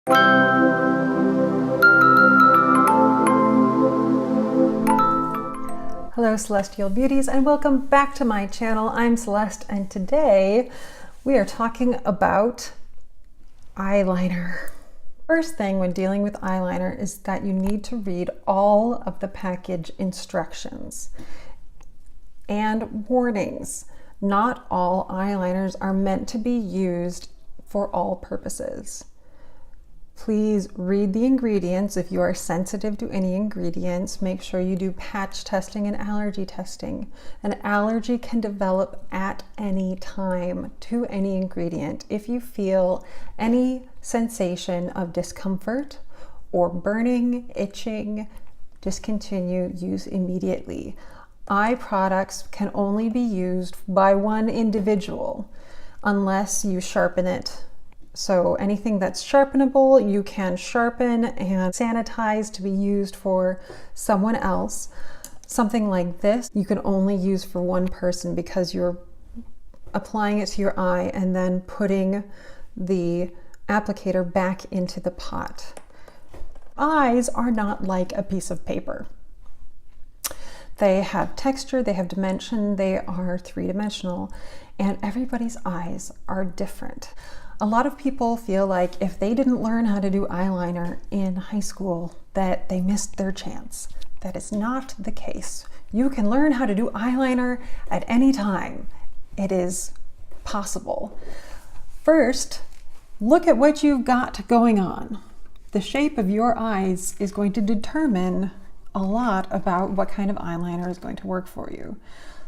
Hello Celestial Beauties and welcome back to my channel. I'm Celeste and today we are talking about eyeliner. First thing when dealing with eyeliner is that you need to read all of the package instructions and warnings. Not all eyeliners are meant to be used for all purposes. Please read the ingredients. If you are sensitive to any ingredients, make sure you do patch testing and allergy testing. An allergy can develop at any time to any ingredient. If you feel any sensation of discomfort or burning, itching, discontinue, use immediately. Eye products can only be used by one individual unless you sharpen it. So anything that's sharpenable, you can sharpen and sanitize to be used for someone else. Something like this, you can only use for one person because you're applying it to your eye and then putting the applicator back into the pot. Eyes are not like a piece of paper. They have texture, they have dimension, they are three-dimensional, and everybody's eyes are different. A lot of people feel like if they didn't learn how to do eyeliner in high school, that they missed their chance. That is not the case. You can learn how to do eyeliner at any time. It is possible. First, look at what you've got going on. The shape of your eyes is going to determine a lot about what kind of eyeliner is going to work for you.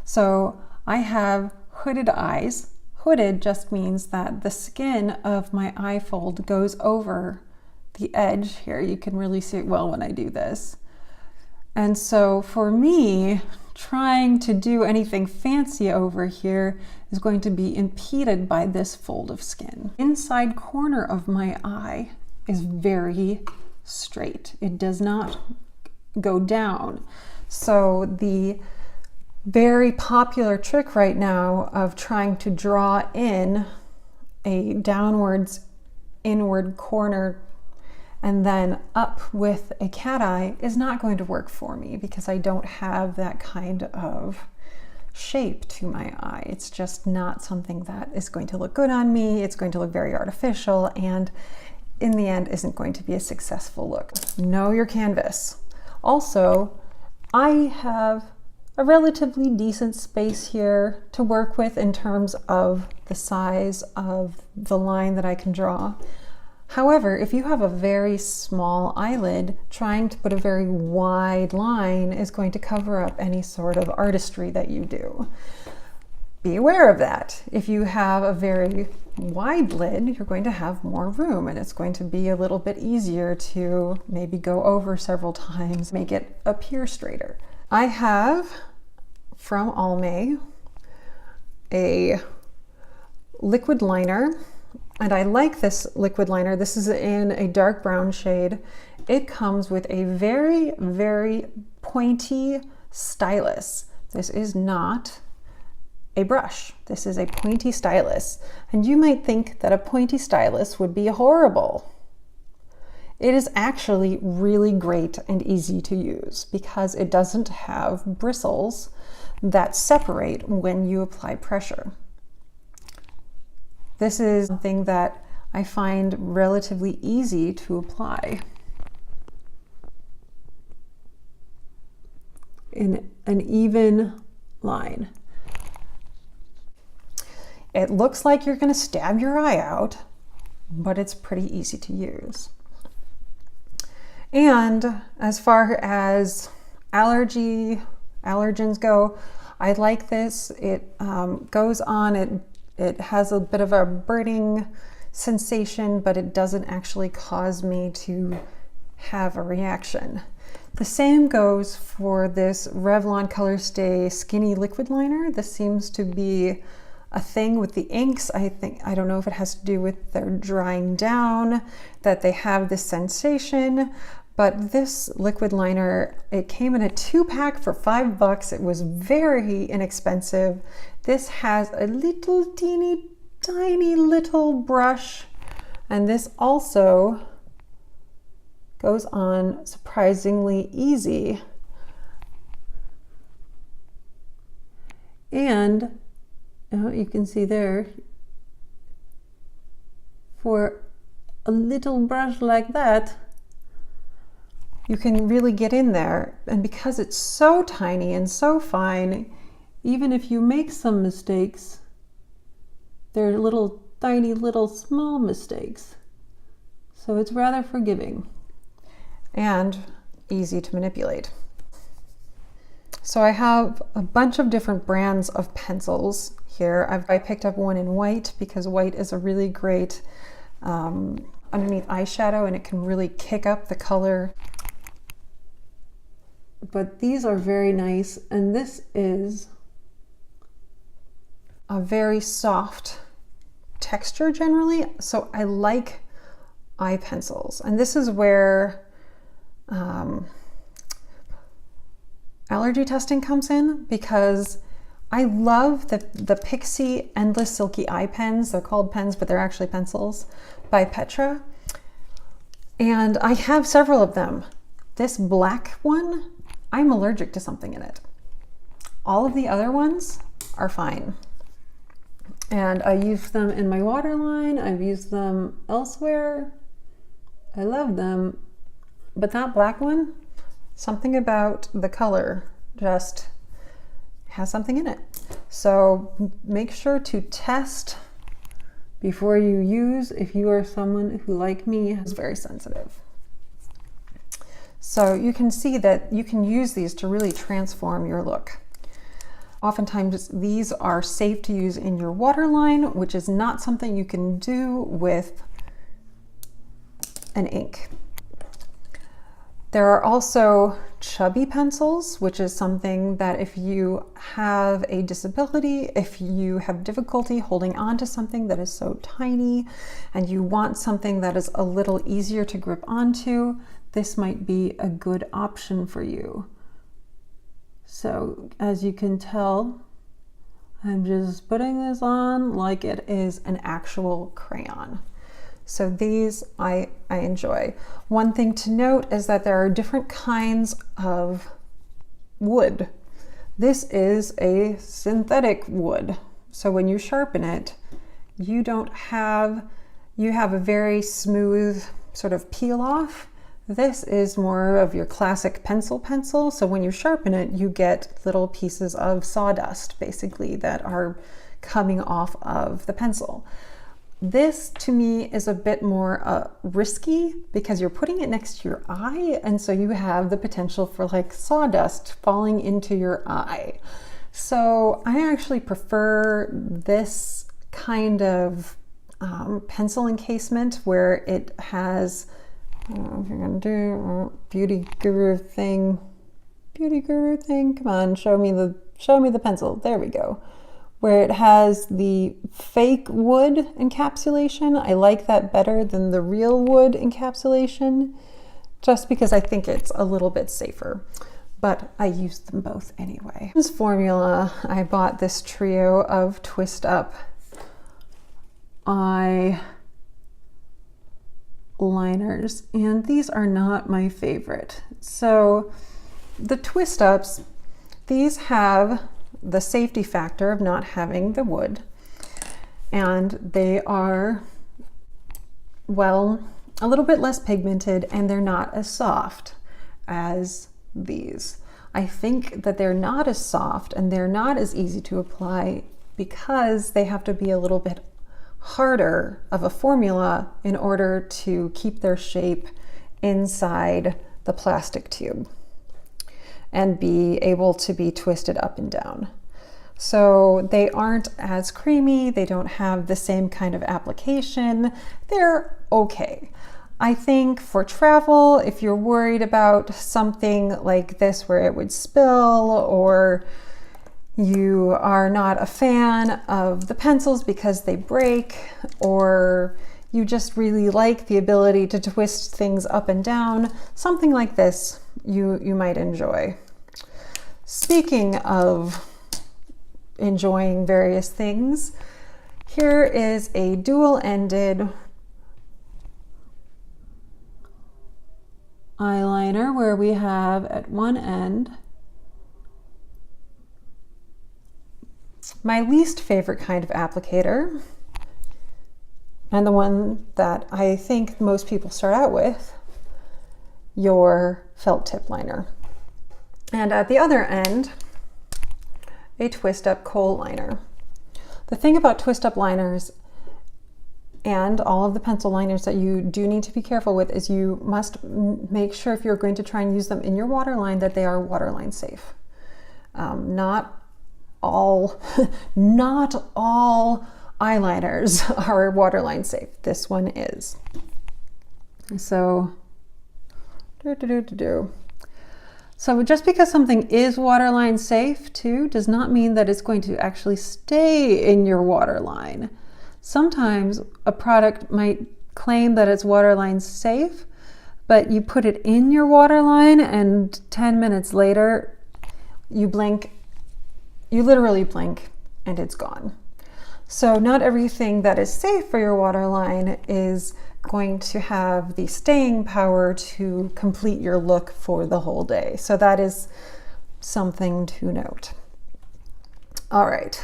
So I have hooded eyes. Hooded just means that the skin of my eye fold goes over the edge here. You can really see it well when I do this. And so for me, trying to do anything fancy over here is going to be impeded by this fold of skin. Inside corner of my eye is very straight. It does not go down. So the very popular trick right now of trying to draw in a downwards inward corner and then up with a cat eye is not going to work for me because I don't have that kind of shape to my eye. It's just not something that is going to look good on me. It's going to look very artificial and in the end isn't going to be a successful look. Know your canvas. Also, I have a relatively decent space here to work with in terms of the size of the line that I can draw. However, if you have a very small eyelid, trying to put a very wide line is going to cover up any sort of artistry that you do. Be aware of that. If you have a very wide lid, you're going to have more room and it's going to be a little bit easier to maybe go over several times, make it appear straighter. I have from Almay a liquid liner, and I like this liquid liner. This is in a dark brown shade. It comes with a very, very pointy stylus. This is not a brush. This is a pointy stylus. And you might think that a pointy stylus would be horrible. It is actually really great and easy to use because it doesn't have bristles that separate when you apply pressure. This is something that I find relatively easy to apply in an even line. It looks like you're going to stab your eye out, but it's pretty easy to use. And as far as allergens go, I like this. It goes on, it has a bit of a burning sensation, but it doesn't actually cause me to have a reaction. The same goes for this Revlon Color Stay Skinny Liquid Liner. This seems to be a thing with the inks. I don't know if it has to do with their drying down, that they have this sensation, but this liquid liner, it came in a 2-pack for $5. It was very inexpensive. This has a little teeny tiny little brush, and this also goes on surprisingly easy. And you can see there, for a little brush like that, you can really get in there. And because it's so tiny and so fine, even if you make some mistakes, they're little tiny little small mistakes. So it's rather forgiving and easy to manipulate. So I have a bunch of different brands of pencils here. I picked up one in white because white is a really great underneath eyeshadow, and it can really kick up the color. But these are very nice, and this is a very soft texture generally, so I like eye pencils. And this is where allergy testing comes in, because I love the Pixi Endless Silky Eye Pens. They're called pens, but they're actually pencils, by Petra. And I have several of them. This black one, I'm allergic to something in it. All of the other ones are fine. And I use them in my waterline. I've used them elsewhere. I love them. But that black one, something about the color just has something in it. So make sure to test before you use, if you are someone who, like me, is very sensitive. So you can see that you can use these to really transform your look. Oftentimes these are safe to use in your waterline, which is not something you can do with an ink. There are also chubby pencils, which is something that if you have a disability, if you have difficulty holding on to something that is so tiny and you want something that is a little easier to grip onto, this might be a good option for you. So as you can tell, I'm just putting this on like it is an actual crayon. So these I enjoy. One thing to note is that there are different kinds of wood. This is a synthetic wood. So when you sharpen it, you have a very smooth sort of peel off. This is more of your classic pencil. So when you sharpen it, you get little pieces of sawdust basically that are coming off of the pencil. This to me is a bit more risky because you're putting it next to your eye, and so you have the potential for like sawdust falling into your eye. So I actually prefer this kind of pencil encasement where it has, I don't know if you're gonna do beauty guru thing, come on, show me the pencil, there we go. Where it has the fake wood encapsulation. I like that better than the real wood encapsulation, just because I think it's a little bit safer, but I use them both anyway. This formula, I bought this trio of Twist Up eyeliners, and these are not my favorite. So the Twist Ups, these have the safety factor of not having the wood, and they are, well, a little bit less pigmented, and they're not as soft as these. I think that they're not as soft and they're not as easy to apply because they have to be a little bit harder of a formula in order to keep their shape inside the plastic tube and be able to be twisted up and down. So they aren't as creamy, they don't have the same kind of application, they're okay. I think for travel, if you're worried about something like this where it would spill, or you are not a fan of the pencils because they break, or you just really like the ability to twist things up and down, something like this you might enjoy. Speaking of enjoying various things, here is a dual-ended eyeliner where we have at one end my least favorite kind of applicator, and the one that I think most people start out with, your felt tip liner. And at the other end, a twist up khôl liner. The thing about twist up liners and all of the pencil liners that you do need to be careful with is you must make sure if you're going to try and use them in your waterline that they are waterline safe. Not all eyeliners are waterline safe. This one is. So, So just because something is waterline safe too does not mean that it's going to actually stay in your waterline. Sometimes a product might claim that it's waterline safe, but you put it in your waterline and 10 minutes later you blink, you literally blink and it's gone. So not everything that is safe for your waterline is going to have the staying power to complete your look for the whole day. So that is something to note. All right.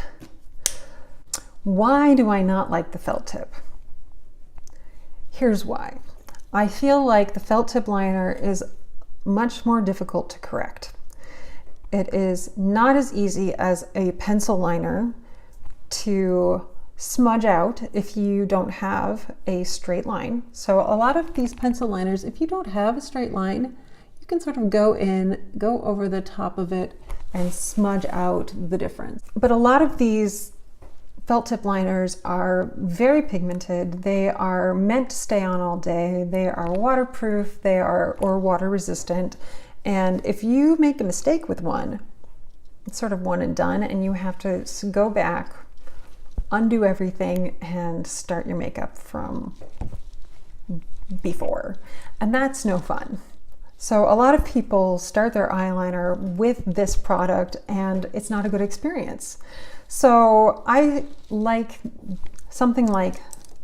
Why do I not like the felt tip? Here's why. I feel like the felt tip liner is much more difficult to correct. It is not as easy as a pencil liner to smudge out if you don't have a straight line. So a lot of these pencil liners, if you don't have a straight line, you can sort of go over the top of it and smudge out the difference. But a lot of these felt tip liners are very pigmented. They are meant to stay on all day. They are waterproof, or water resistant. And if you make a mistake with one, it's sort of one and done, and you have to go back, undo everything, and start your makeup from before. And that's no fun. So a lot of people start their eyeliner with this product and it's not a good experience. So I like something like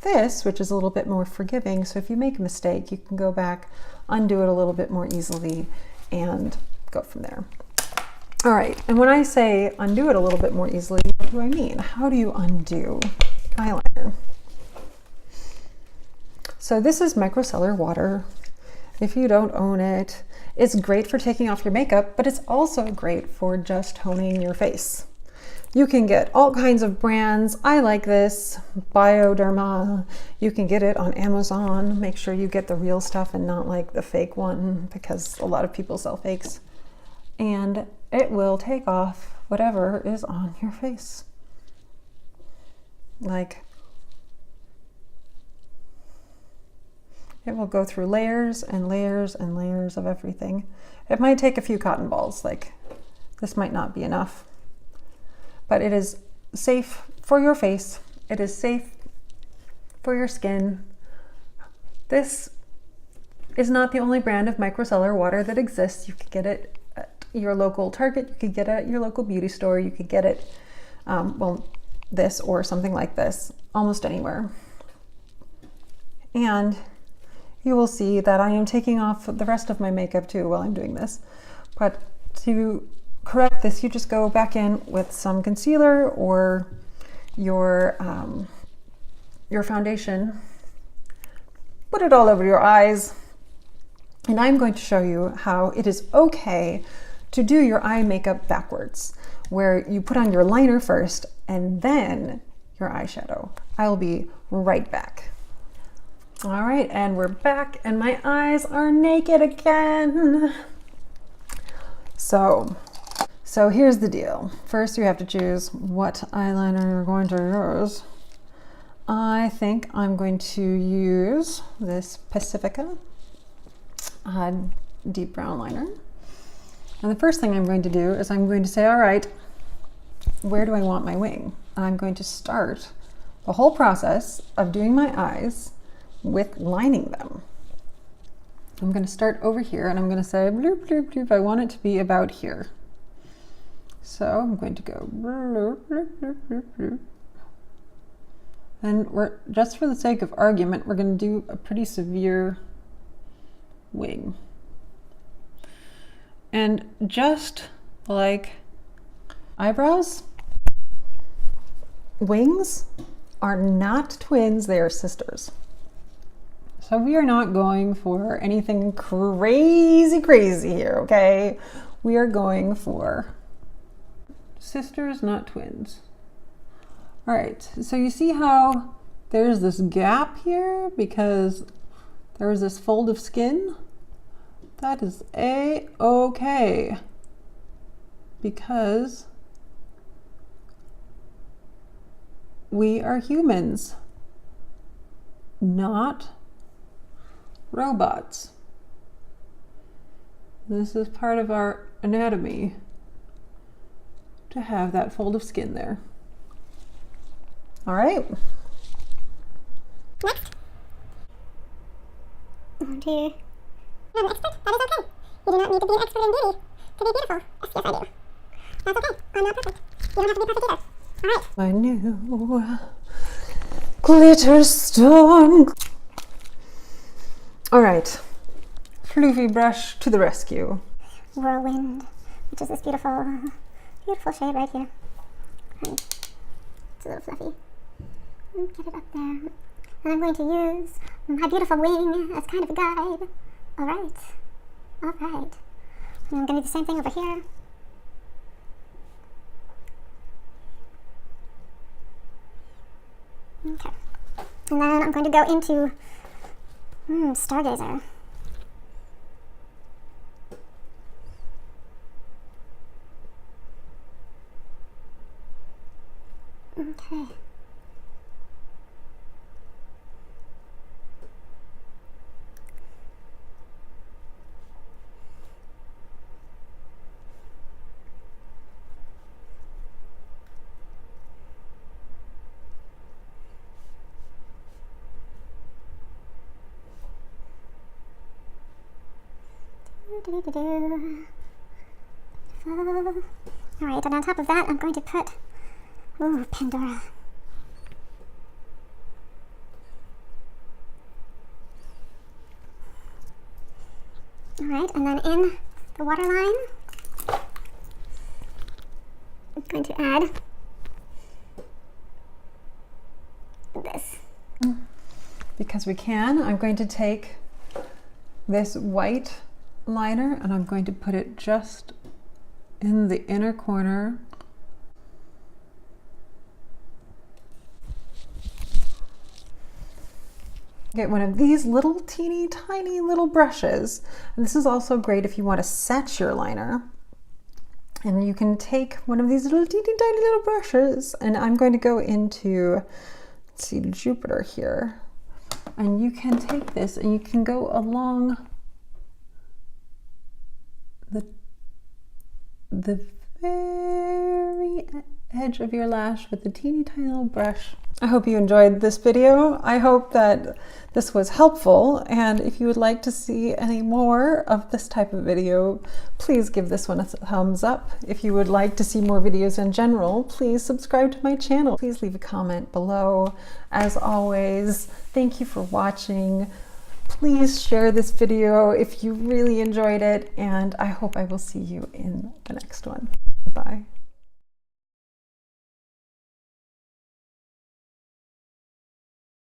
this, which is a little bit more forgiving. So if you make a mistake, you can go back, undo it a little bit more easily, and go from there. All right, and when I say undo it a little bit more easily, what do I mean? How do you undo eyeliner? So this is micellar water. If you don't own it, it's great for taking off your makeup, but it's also great for just toning your face. You can get all kinds of brands. I like this, Bioderma. You can get it on Amazon. Make sure you get the real stuff and not like the fake one, because a lot of people sell fakes. And it will take off whatever is on your face. Like, it will go through layers and layers and layers of everything. It might take a few cotton balls, like this might not be enough. But it is safe for your face. It is safe for your skin. This is not the only brand of micellar water that exists. You could get it at your local Target. You could get it at your local beauty store. You could get it, well, this or something like this, almost anywhere. And you will see that I am taking off the rest of my makeup too while I'm doing this. But to correct this, you just go back in with some concealer or your foundation, put it all over your eyes, and I'm going to show you how it is okay to do your eye makeup backwards, where you put on your liner first and then your eyeshadow. I'll be right back. All right, and we're back, and my eyes are naked again. So here's the deal. First, you have to choose what eyeliner you're going to use. I think I'm going to use this Pacifica deep brown liner. And the first thing I'm going to do is I'm going to say, all right, where do I want my wing? And I'm going to start the whole process of doing my eyes with lining them. I'm going to start over here and I'm going to say, bloop, bloop, bloop, I want it to be about here. So I'm going to go bloop, bloop, bloop, bloop, bloop. And we're, just for the sake of argument, we're going to do a pretty severe wing. And just like eyebrows, wings are not twins, they are sisters. So we are not going for anything crazy here, okay? We are going for sisters, not twins. All right, so you see how there's this gap here because there's this fold of skin? That is a-okay, because we are humans, not robots. This is part of our anatomy to have that fold of skin there. All right. Next. Oh dear. I'm an expert. That is okay. You do not need to be an expert in beauty to be beautiful. Yes, I do. That's okay. I'm not perfect. You don't have to be perfect either. All right. My new glitter storm. All right. Floofy brush to the rescue. Whirlwind, which is this beautiful, beautiful shade right here. And it's a little fluffy. Get it up there. And I'm going to use my beautiful wing as kind of a guide. All right. All right. And I'm going to do the same thing over here. Okay. And then I'm going to go into Stargazer. Okay. All right, and on top of that, I'm going to put, Pandora. All right, and then in the waterline, I'm going to add this. Because we can, I'm going to take this white liner and I'm going to put it just in the inner corner. Get one of these little teeny tiny little brushes, and this is also great if you want to set your liner. And you can take one of these little teeny tiny little brushes, and I'm going to go into, let's see, Jupiter here, and you can take this and you can go along the very edge of your lash with the teeny tiny little brush. I hope you enjoyed this video. I hope that this was helpful, and if you would like to see any more of this type of video, please give this one a thumbs up. If you would like to see more videos in general, please subscribe to my channel. Please leave a comment below. As always, thank you for watching. Please share this video if you really enjoyed it, and I hope I will see you in the next one. Bye.